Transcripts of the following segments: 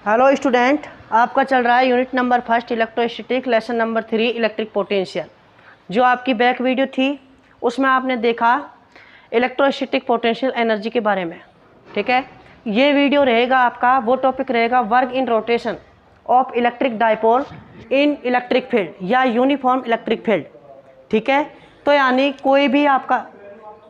Hello student, आपका चल रहा है unit number first electrostatic lesson number 3 electric potential. जो आपकी बैक वीडियो थी उसमें आपने देखा इलेक्ट्रोस्टैटिक पोटेंशियल एनर्जी के बारे में। ठीक है, ये वीडियो रहेगा आपका, वो टॉपिक रहेगा work in rotation of electric dipole in electric field या यूनिफॉर्म इलेक्ट्रिक फील्ड। ठीक है, तो यानी कोई भी आपका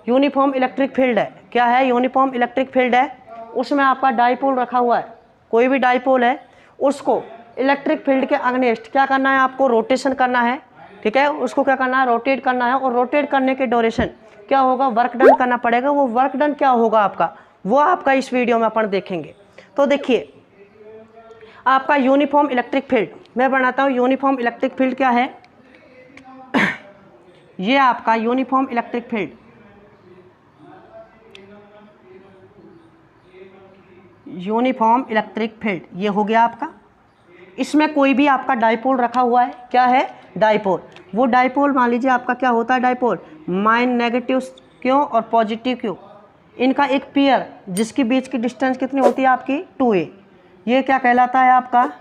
यूनिफॉर्म इलेक्ट्रिक फील्ड है, क्या है यूनिफॉर्म इलेक्ट्रिक फील्ड है, उसमें आपका डाइपोल रखा हुआ है, कोई भी डाइपोल है उसको इलेक्ट्रिक फील्ड के अगेंस्ट क्या करना है, आपको रोटेशन करना है। ठीक है, उसको क्या करना है, रोटेट करना है। और रोटेट करने के ड्यूरेशन क्या होगा, वर्क डन करना पड़ेगा। वो वर्क डन क्या होगा आपका, वो आपका इस वीडियो में अपन देखेंगे। तो देखिए आपका यूनिफॉर्म इलेक्ट्रिक फील्ड मैं बनाता हूँ। यूनिफॉर्म इलेक्ट्रिक फील्ड क्या है, ये आपका uniform electric field, uniform electric field ये हो गया आपका। इसमें कोई भी आपका डाइपोल रखा हुआ है, क्या है डाइपोल। वो डाइपोल मान लीजिए आपका क्या होता है डाइपोल, माइन नेगेटिव क्यों और पॉजिटिव क्यों, इनका एक पेयर जिसके बीच की डिस्टेंस कितनी होती है आपकी 2a, ये क्या कहलाता है आपका,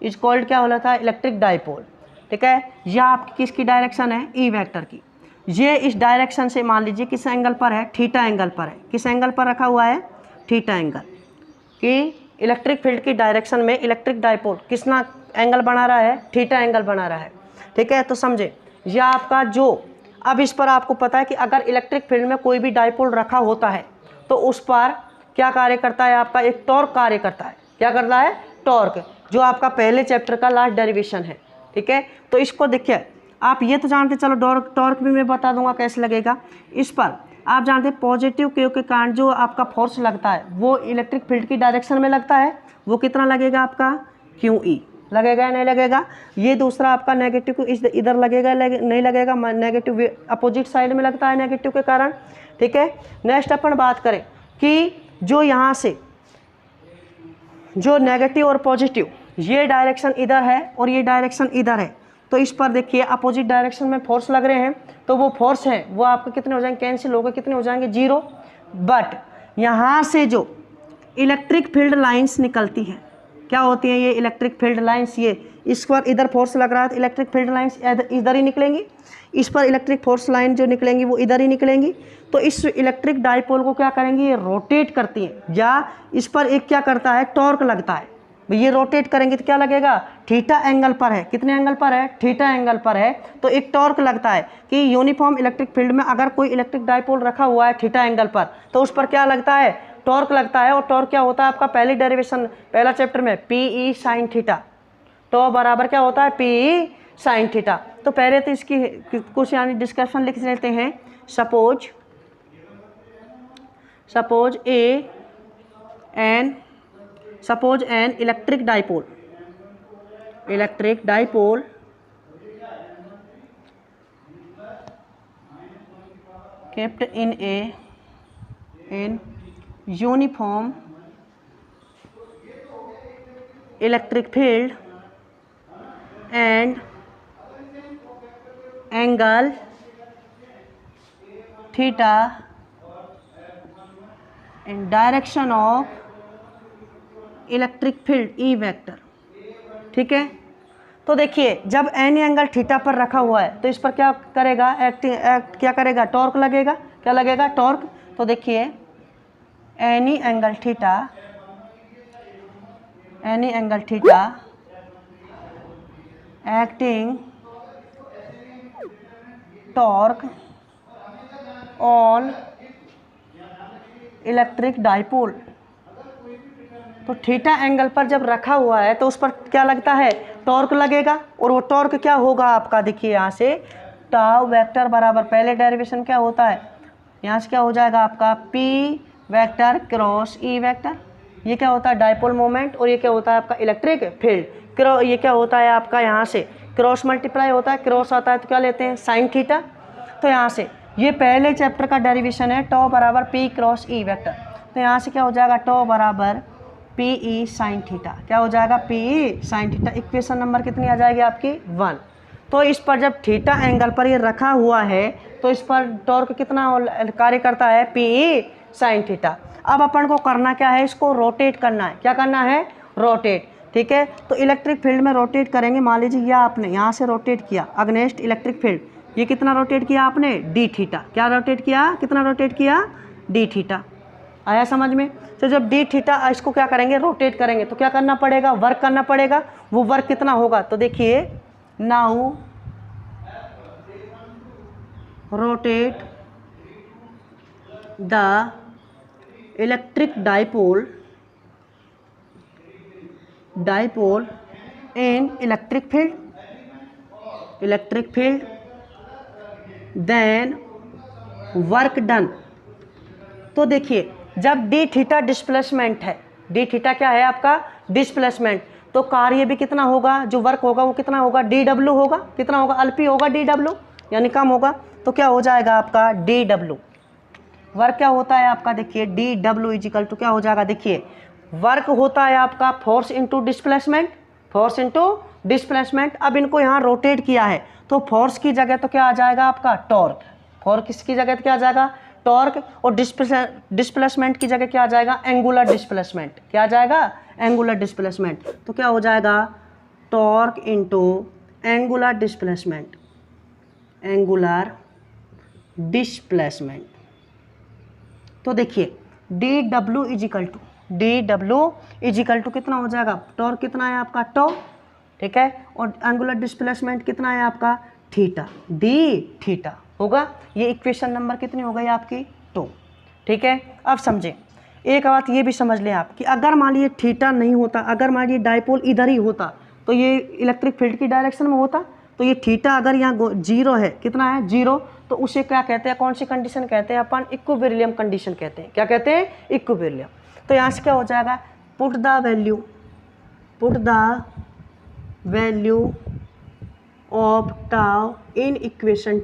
इज कॉल्ड क्या होता है इलेक्ट्रिक डाइपोल। ठीक है, यह आपकी किसकी डायरेक्शन है, ई वेक्टर की। ये इस डायरेक्शन से मान लीजिए किस एंगल पर है, थीटा एंगल पर है। किस एंगल पर रखा हुआ है, थीटा एंगल कि इलेक्ट्रिक फील्ड की डायरेक्शन में इलेक्ट्रिक डाइपोल किसना एंगल बना रहा है, थीटा एंगल बना रहा है। ठीक है, तो समझे यह आपका जो, अब इस पर आपको पता है कि अगर इलेक्ट्रिक फील्ड में कोई भी डाइपोल रखा होता है तो उस पर क्या कार्य करता है, आपका एक टॉर्क कार्य करता है। क्या करता है, टॉर्क, जो आपका पहले चैप्टर का लास्ट डेरिवेशन है। ठीक है, तो इसको देखिए आप ये तो जानते, चलो टॉर्क भी मैं बता दूंगा कैसे लगेगा। इस पर आप जानते हैं पॉजिटिव क्यू के कारण जो आपका फोर्स लगता है वो इलेक्ट्रिक फील्ड की डायरेक्शन में लगता है। वो कितना लगेगा आपका, क्यू ई लगेगा या नहीं लगेगा। ये दूसरा आपका नेगेटिव को इधर लगेगा नहीं लगेगा, नेगेटिव अपोजिट साइड में लगता है नेगेटिव के कारण। ठीक है, नेक्स्ट अपन बात करें कि जो यहाँ से जो नेगेटिव और पॉजिटिव ये डायरेक्शन इधर है और ये डायरेक्शन इधर है, तो इस पर देखिए अपोजिट डायरेक्शन में फोर्स लग रहे हैं, तो वो फोर्स है वो आपके कितने हो जाएंगे, कैंसिल होकर कितने हो जाएंगे, 0। बट यहाँ से जो इलेक्ट्रिक फील्ड लाइंस निकलती हैं, क्या होती हैं ये इलेक्ट्रिक फील्ड लाइंस, ये इस पर इधर फोर्स लग रहा है तो इलेक्ट्रिक फील्ड लाइंस इधर ही निकलेंगी। इस पर इलेक्ट्रिक फोर्स लाइन जो निकलेंगी वो इधर ही निकलेंगी। तो इस इलेक्ट्रिक डाइपोल को क्या करेंगी, ये रोटेट करती हैं, या इस पर एक क्या करता है, टॉर्क लगता है। ये रोटेट करेंगे तो क्या लगेगा, थीटा एंगल पर है। कितने एंगल पर है, थीटा एंगल पर है। तो एक टॉर्क लगता है कि यूनिफॉर्म इलेक्ट्रिक फील्ड में अगर कोई इलेक्ट्रिक डाइपोल रखा हुआ है थीटा एंगल पर, तो उस पर क्या लगता है, टॉर्क लगता है। और टॉर्क क्या होता है आपका, पहली डेरिवेशन पहला चैप्टर में पी ई साइन थीटा, तो बराबर क्या होता है पी ई साइन थीटा। तो पहले तो इसकी कुछ यानी डिस्कशन लिख लेते हैं। Suppose an electric dipole kept in uniform electric field and angle theta in direction of electric field E vector. ठीक है, तो देखिए जब एनी एंगल थीटा पर रखा हुआ है तो इस पर क्या करेगा, क्या करेगा, टॉर्क लगेगा। क्या लगेगा, टॉर्क। तो देखिए any angle theta acting torque on electric dipole. तो थीटा एंगल पर जब रखा हुआ है तो उस पर क्या लगता है, टॉर्क लगेगा। और वो टॉर्क क्या होगा आपका, देखिए यहाँ से टाउ वेक्टर बराबर पहले डेरिवेशन क्या होता है, यहाँ से क्या हो जाएगा आपका P vector cross E vector. ये क्या होता है डाइपोल मोमेंट, और ये क्या होता है आपका इलेक्ट्रिक फील्ड। ये क्या होता है आपका, यहाँ से क्रॉस मल्टीप्लाई होता है, क्रॉस आता है तो क्या लेते हैं साइन थीटा। तो यहाँ से ये पहले चैप्टर का डेरिवेशन है, टॉ बराबर पी क्रॉस ई वेक्टर। तो यहाँ से क्या हो जाएगा, टॉ बराबर पी ई साइन थीटा। क्या हो जाएगा, P E sine theta. Equation number कितनी आ जाएगी आपकी, 1। तो इस पर जब थीटा एंगल पर ये रखा हुआ है तो इस पर टॉर्क कितना कार्य करता है, पी ई साइन थीटा। अब अपन को करना क्या है, इसको रोटेट करना है। क्या करना है, रोटेट, ठीक है। तो इलेक्ट्रिक फील्ड में रोटेट करेंगे, मान लीजिए ये आपने यहाँ से रोटेट किया अगेंस्ट इलेक्ट्रिक फील्ड, ये कितना रोटेट किया आपने, डी थीटा। क्या रोटेट किया, कितना रोटेट किया, डी थीटा। आया समझ में। तो जब डी थीटा इसको क्या करेंगे, रोटेट करेंगे, तो क्या करना पड़ेगा, वर्क करना पड़ेगा। वो वर्क कितना होगा, तो देखिए now rotate the electric dipole in electric field then work done. तो देखिए जब डी थीटा डिस्प्लेसमेंट है, डी थीटा क्या है आपका, डिस्प्लेसमेंट, तो कार्य भी कितना होगा, जो वर्क होगा वो कितना होगा, डी डब्ल्यू होगा। कितना होगा, अल्पी होगा डी डब्ल्यू, यानी कम होगा। तो क्या हो जाएगा आपका डी डब्ल्यू। वर्क क्या होता है आपका, देखिए डी डब्ल्यू इजिकल टू क्या हो जाएगा, देखिए वर्क होता है आपका force into displacement, force into displacement. अब इनको यहाँ रोटेट किया है तो फोर्स की जगह तो क्या आ जाएगा आपका टॉर्क, फोर्स किसकी जगह तो क्या आ जाएगा, टॉर्क, और डिस्प्लेसमेंट की जगह क्या आ जाएगा, एंगुलर डिस्प्लेसमेंट। क्या आ जाएगा, एंगुलर डिस्प्लेसमेंट। तो क्या हो जाएगा, torque into angular displacement, angular displacement. तो देखिए डी डब्ल्यू इजिकल टू कितना हो जाएगा, टॉर्क कितना है आपका टो, ठीक है, और एंगुलर डिस्प्लेसमेंट कितना है आपका थीटा, डी थीटा होगा। ये इक्वेशन नंबर कितनी हो गई आपकी 2, ठीक है। अब समझें एक बात ये भी समझ लें आप कि अगर मान लीजिए थीटा नहीं होता, अगर मान लीजिए डाइपोल इधर ही होता तो ये इलेक्ट्रिक फील्ड की डायरेक्शन में होता, तो ये थीटा अगर यहाँ जीरो है, कितना है जीरो, तो उसे क्या कहते हैं, कौन सी कंडीशन कहते हैं अपन, इक्विलिब्रियम कंडीशन कहते हैं। क्या कहते हैं, इक्विलिब्रियम। तो यहाँ से क्या हो जाएगा, put the value of tau in equation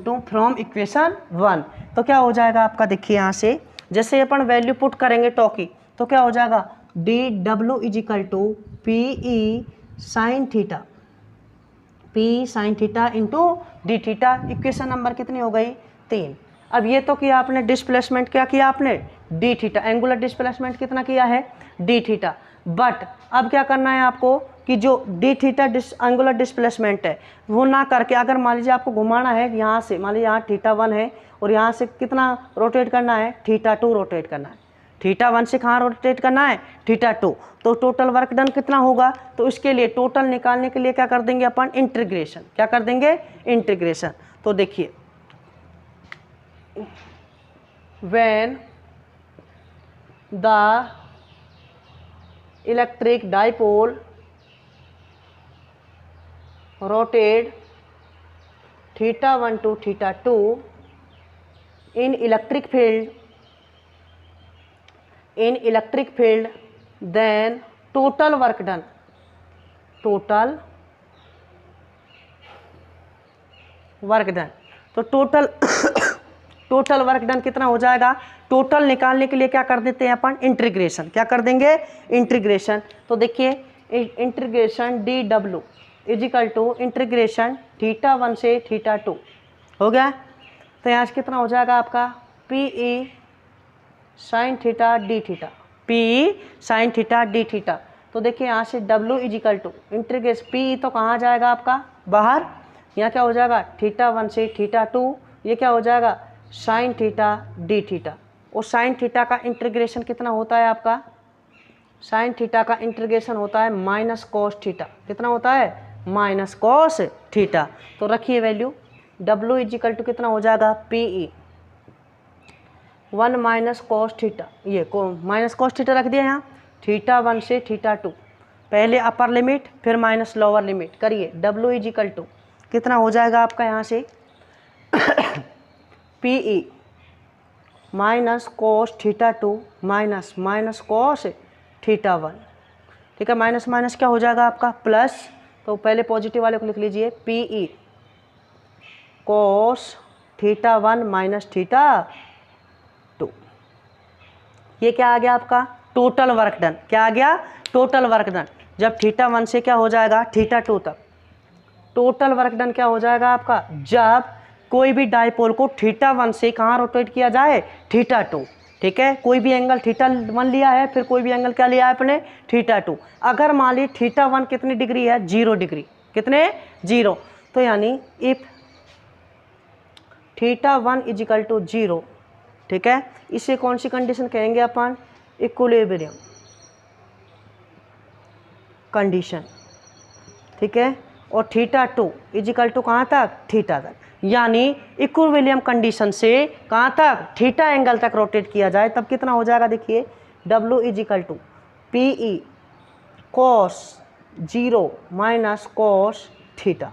2 from equation 1। तो क्या हो जाएगा आपका, देखिए यहाँ से जैसे अपन वैल्यू पुट करेंगे टॉ की, तो क्या हो जाएगा, D W is equal to P E sine theta into D theta. Equation number कितनी हो गई 3। अब ये तो किया आपने डिस्प्लेसमेंट, क्या किया आपने, डी थीटा, एंगुलर डिस्प्लेसमेंट कितना किया है, डी थीटा। बट अब क्या करना है आपको कि जो डी थीटा एंगुलर डिस्प्लेसमेंट है वो ना करके, अगर मान लीजिए आपको घुमाना है यहाँ से, मान लीजिए यहाँ थीटा 1 है और यहाँ से कितना रोटेट करना है, थीटा 2 रोटेट करना है। थीटा 1 से कहाँ रोटेट करना है, थीटा 2। तो टोटल वर्क डन कितना होगा, तो इसके लिए टोटल निकालने के लिए क्या कर देंगे अपन, इंटीग्रेशन। क्या कर देंगे, इंटीग्रेशन। तो देखिए when the electric dipole rotate theta 1 to theta 2 in electric field, then total work done तो टोटल वर्क डन कितना हो जाएगा, टोटल निकालने के लिए क्या कर देते हैं अपन, इंटीग्रेशन। क्या कर देंगे, इंटीग्रेशन। तो देखिए integration D W is equal to integration theta 1 से थीटा 2 हो गया। तो यहाँ से कितना हो जाएगा आपका, P E sine theta D theta, P E sine theta D theta. तो देखिए यहाँ से W is equal to integration, P E तो कहाँ जाएगा आपका बाहर, यहाँ क्या हो जाएगा थीटा 1 से थीटा 2, ये क्या हो जाएगा साइन थीटा डी थीटा। और साइन थीटा का इंटीग्रेशन कितना होता है आपका, साइन थीटा का इंटीग्रेशन होता है माइनस कॉस थीटा। कितना होता है, माइनस कॉस थीटा। तो रखिए वैल्यू, डब्ल्यू इजिकल टू कितना हो जाएगा, P E 1 minus cos theta, ये को माइनस कॉस थीटा रख दिया यहाँ, थीटा 1 से थीटा 2, पहले अपर लिमिट फिर माइनस लोअर लिमिट करिए। डब्ल्यू इजिकल टू कितना हो जाएगा आपका यहाँ से P E minus cos theta 2 minus cos theta 1, ठीक है। माइनस माइनस क्या हो जाएगा आपका प्लस, तो पहले पॉजिटिव वाले को लिख लीजिए, P E cos theta 1 minus theta 2। ये क्या आ गया आपका, टोटल वर्क डन। क्या आ गया, टोटल वर्क डन। जब थीटा 1 से क्या हो जाएगा थीटा 2 तक, टोटल वर्क डन क्या हो जाएगा आपका, जब कोई भी डाइपोल को थीटा 1 से कहाँ रोटेट किया जाए, थीटा 2। ठीक है, कोई भी एंगल θ1 लिया है, फिर कोई भी एंगल क्या लिया है अपने θ2। अगर मान ली θ1 कितनी डिग्री है, 0 डिग्री, कितने 0, तो यानी इफ θ1 = 0, ठीक है, इसे कौन सी कंडीशन कहेंगे अपन, इक्विलिब्रियम कंडीशन, ठीक है। और θ2 = कहाँ तक, θ तक, यानी इक्विलिब्रियम कंडीशन से कहाँ तक, θ एंगल तक रोटेट किया जाए, तब कितना हो जाएगा, देखिए W = PE cos 0 - cos θ,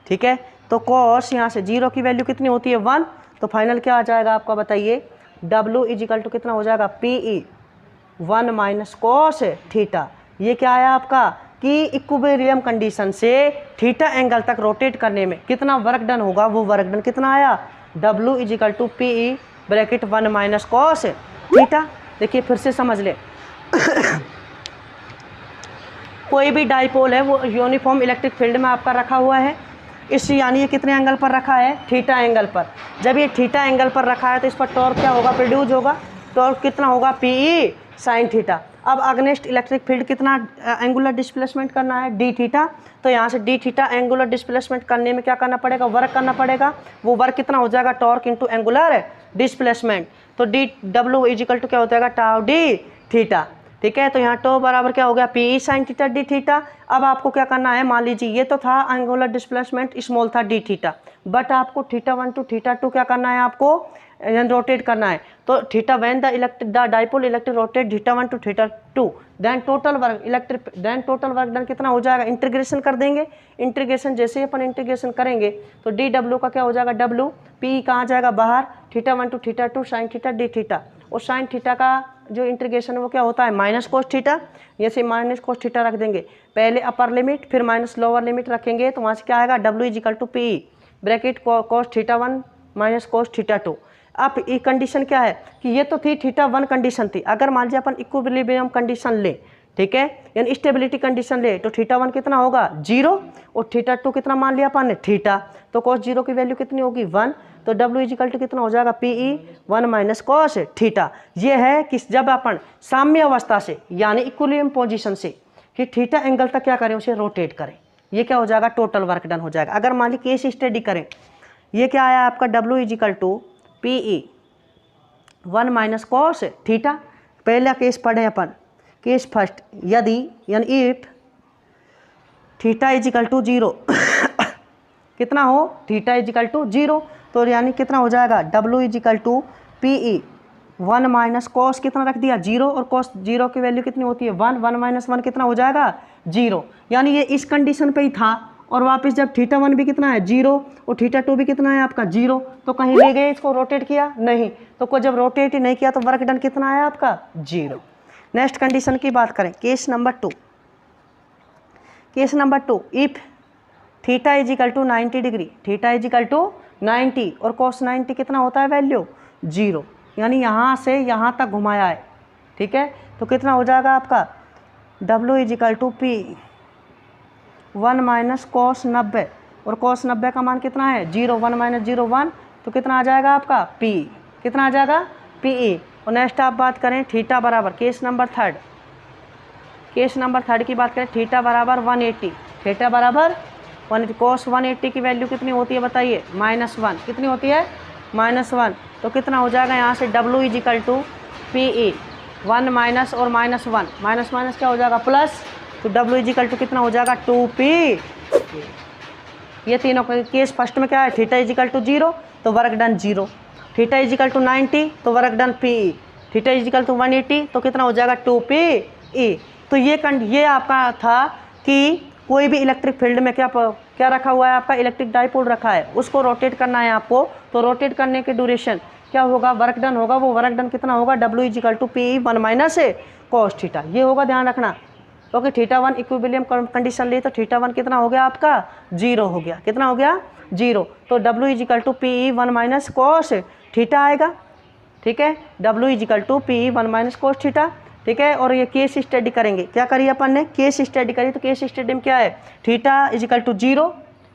ठीक है। तो cos यहाँ से 0 की वैल्यू कितनी होती है 1, तो फाइनल क्या आ जाएगा आपका बताइए, W = कितना हो जाएगा, PE 1 - cos θ। ये क्या है आपका कि इक्विलिब्रियम कंडीशन से θ एंगल तक रोटेट करने में कितना वर्क डन होगा, वो वर्क डन कितना आया, W = PE ब्रैकेट 1 - cos θ। देखिए फिर से समझ ले कोई भी डाइपोल है वो यूनिफॉर्म इलेक्ट्रिक फील्ड में आपका रखा हुआ है, इस यानी ये कितने एंगल पर रखा है, θ एंगल पर। जब ये θ एंगल पर रखा है तो इस पर टॉर्क क्या होगा, प्रोड्यूस होगा, टॉर्क कितना होगा, PE sin θ। अब अगेंस्ट इलेक्ट्रिक फील्ड कितना एंगुलर डिस्प्लेसमेंट करना है, dθ। तो यहाँ से dθ एंगुलर डिस्प्लेसमेंट करने में क्या करना पड़ेगा, वर्क करना पड़ेगा, वो वर्क कितना हो जाएगा, टॉर्क इंटू एंगुलर डिस्प्लेसमेंट। तो W = क्या हो जाएगा, टाउ dθ, ठीक है। तो यहाँ टो बराबर क्या हो गया, PE sin θ dθ। अब आपको क्या करना है, मान लीजिए ये तो था एंगुलर डिस्प्लेसमेंट स्मॉल था dθ, बट आपको θ1 to θ2 क्या करना है, आपको रोटेट करना है। तो θ when the dipole electric rotate θ1 to θ2 then total work done कितना हो जाएगा, इंटीग्रेशन कर देंगे। इंटीग्रेशन जैसे ही अपन इंटीग्रेशन करेंगे तो dW का क्या हो जाएगा, W PE कहाँ जाएगा बाहर, θ1 to θ2 sin θ dθ। और sin θ का जो इंटीग्रेशन वो क्या होता है, माइनस cos θ। जैसे माइनस cos θ रख देंगे, पहले अपर लिमिट फिर माइनस लोअर लिमिट रखेंगे, तो वहाँ से क्या आएगा, W = PE bracket cos θ1 - cos θ2। अब ये कंडीशन क्या है कि ये तो थी θ1 कंडीशन थी, अगर मान लीजिए अपन इक्विलिब्रियम कंडीशन ले, ठीक है, यानी स्टेबिलिटी कंडीशन ले, तो θ1 कितना होगा 0 और θ2 कितना मान लिया अपन ने θ। तो cos 0 की वैल्यू कितनी होगी 1, तो W = कितना हो जाएगा, PE 1 - cos θ। ये है कि जब अपन साम्य अवस्था से यानी इक्विलिब्रियम पोजीशन से कि θ एंगल तक क्या करें, उसे रोटेट करें, ये क्या हो जाएगा, टोटल वर्क डन हो जाएगा। अगर मान ली केस स्टडी करें, ये क्या आया आपका, W = PE 1 - cos θ। पहला केस पढ़े अपन, केस फर्स्ट, यदि यानी इफ θ = 0 कितना हो, θ = 0, तो यानी कितना हो जाएगा, W = PE 1 - cos कितना रख दिया 0, और cos 0 की वैल्यू कितनी होती है 1, 1 - 1 कितना हो जाएगा 0। यानी ये इस कंडीशन पे ही था, और वापस जब θ1 भी कितना है 0 और θ2 भी कितना है आपका 0, तो कहीं ले गए इसको रोटेट किया नहीं, तो जब रोटेट ही नहीं किया तो वर्क डन कितना आया आपका 0। नेक्स्ट कंडीशन की बात करें, case number 2। Case number 2, if θ = 90 degree, θ = 90 और cos 90 कितना होता है वैल्यू 0, यानी यहाँ से यहाँ तक घुमाया है, ठीक है। तो कितना हो जाएगा आपका, W = P 1 - cos 90, और cos 90 का मान कितना है 0, 1 - 0 1, तो कितना आ जाएगा आपका P, कितना आ जाएगा PE। और नेक्स्ट आप बात करें θ बराबर, केस नंबर 3, केस नंबर 3 की बात करें, θ बराबर 180, θ बराबर 180, cos 180 की वैल्यू कितनी होती है बताइए, -1, कितनी होती है -1, तो कितना हो जाएगा यहाँ से W = PE 1 - और -1, माइनस क्या हो जाएगा प्लस, तो W = कितना हो जाएगा 2P। ये तीनों केस फर्स्ट में क्या है, θ = 0 तो वर्क डन 0, θ = 90 तो वर्क डन PE, θ = 180 तो कितना हो जाएगा 2PE। तो ये आपका था कि कोई भी इलेक्ट्रिक फील्ड में क्या रखा हुआ है आपका, इलेक्ट्रिक डाइपोल रखा है, उसको रोटेट करना है आपको। तो रोटेट करने के ड्यूरेशन क्या होगा, वर्क डन होगा, वो वर्क डन कितना होगा, W = PE 1 - cos θ। ये होगा, ध्यान रखना, क्योंकि θ1 इक्विलिब्रियम कंडीशन ली तो θ1 कितना हो गया आपका 0 हो गया, कितना हो गया 0, तो W = PE 1 - cos θ आएगा, ठीक है, W = PE 1 - cos θ, ठीक है। और ये केस स्टडी करेंगे, क्या करिए अपन ने केस स्टडी करी, तो केस स्टडी में क्या है, θ = 0,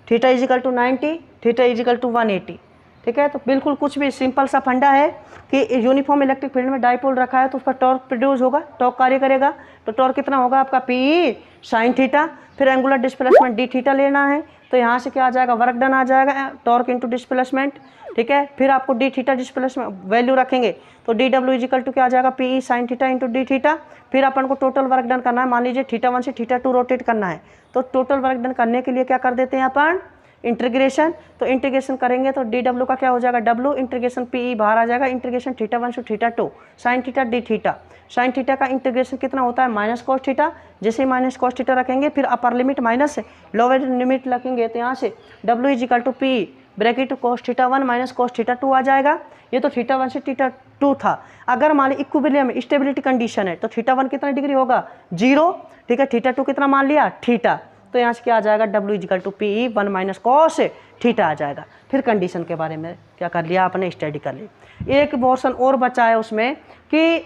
θ = 90, θ = 180, ठीक है। तो बिल्कुल कुछ भी सिंपल सा फंडा है कि यूनिफॉर्म इलेक्ट्रिक फील्ड में डाइपोल रखा है तो उस पर टॉर्क प्रोड्यूस होगा, टॉर्क कार्य करेगा। तो टॉर्क कितना होगा आपका पी साइन थीटा, फिर एंगुलर डिस्प्लेसमेंट डी थीटा लेना है। तो यहाँ से क्या आ जाएगा, वर्क डन आ जाएगा, टॉर्क इंटू डिस्प्लेसमेंट, ठीक है। फिर आपको डी थीटा डिस्प्लेसमेंट वैल्यू रखेंगे तो डी डब्ल्यू इजिकल टू क्या आ जाएगा, P sign theta into D theta. फिर अपन को टोटल वर्क डन करना है, मान लीजिए थीटा 1 से थीटा 2 रोटेट करना है। तो टोटल वर्क डन करने के लिए क्या कर देते हैं अपन, इंटीग्रेशन। तो इंटीग्रेशन करेंगे तो डी डब्ल्यू का क्या हो जाएगा, डब्ल्यू इंटीग्रेशन पी बाहर आ जाएगा, इंटीग्रेशन थीटा 1 से theta 2 sign theta D theta. Sine theta का इंटीग्रेशन कितना होता है, माइनस कॉस थीटा। जैसे ही माइनस कॉस थीटा रखेंगे फिर अपर लिमिट माइनस है, लोअर लिमिट रखेंगे तो यहाँ से W is equal to P bracket cos theta 1 minus cos theta 2 आ जाएगा। ये तो थीटा 1 से थीटा 2 था। अगर मान ली इक्विलिब्रियम स्टेबिलिटी कंडीशन है तो थीटा 1 कितना डिग्री होगा, 0, ठीक है। थीटा 2 कितना मान लिया, थीटा। तो यहाँ से क्या आ जाएगा, W is equal to P 1 minus cos theta आ जाएगा। फिर कंडीशन के बारे में क्या कर लिया आपने, स्टडी कर ली। एक पोर्शन और बचा है उसमें कि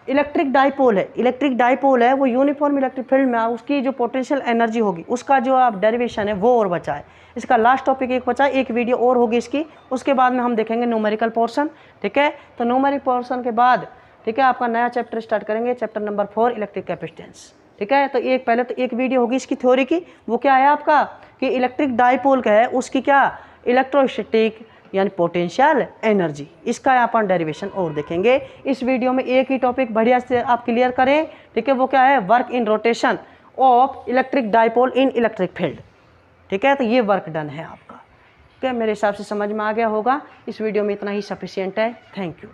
इलेक्ट्रिक डाइपोल है, इलेक्ट्रिक डाइपोल है वो यूनिफॉर्म इलेक्ट्रिक फील्ड में उसकी जो पोटेंशियल एनर्जी होगी उसका जो आप डेरिवेशन है वो और बचा है। इसका लास्ट टॉपिक एक बचा है, एक वीडियो और होगी इसकी, उसके बाद में हम देखेंगे न्यूमेरिकल पोर्शन, ठीक है। तो न्यूमेरिकल पोर्शन के बाद, ठीक है, आपका नया चैप्टर स्टार्ट करेंगे, चैप्टर नंबर 4 इलेक्ट्रिक कैपेसिटेंस, ठीक है। तो एक पहले तो एक वीडियो होगी इसकी थ्योरी की, वो क्या है आपका कि इलेक्ट्रिक डाइपोल का है उसकी क्या इलेक्ट्रोस्टैटिक यानी पोटेंशियल एनर्जी, इसका अपन डेरिवेशन और देखेंगे। इस वीडियो में एक ही टॉपिक बढ़िया से आप क्लियर करें, ठीक है। वो क्या है, work in rotation of electric dipole in electric field, ठीक है। तो ये वर्क डन है आपका, ठीक है। मेरे हिसाब से समझ में आ गया होगा। इस वीडियो में इतना ही सफिशिएंट है। Thank you.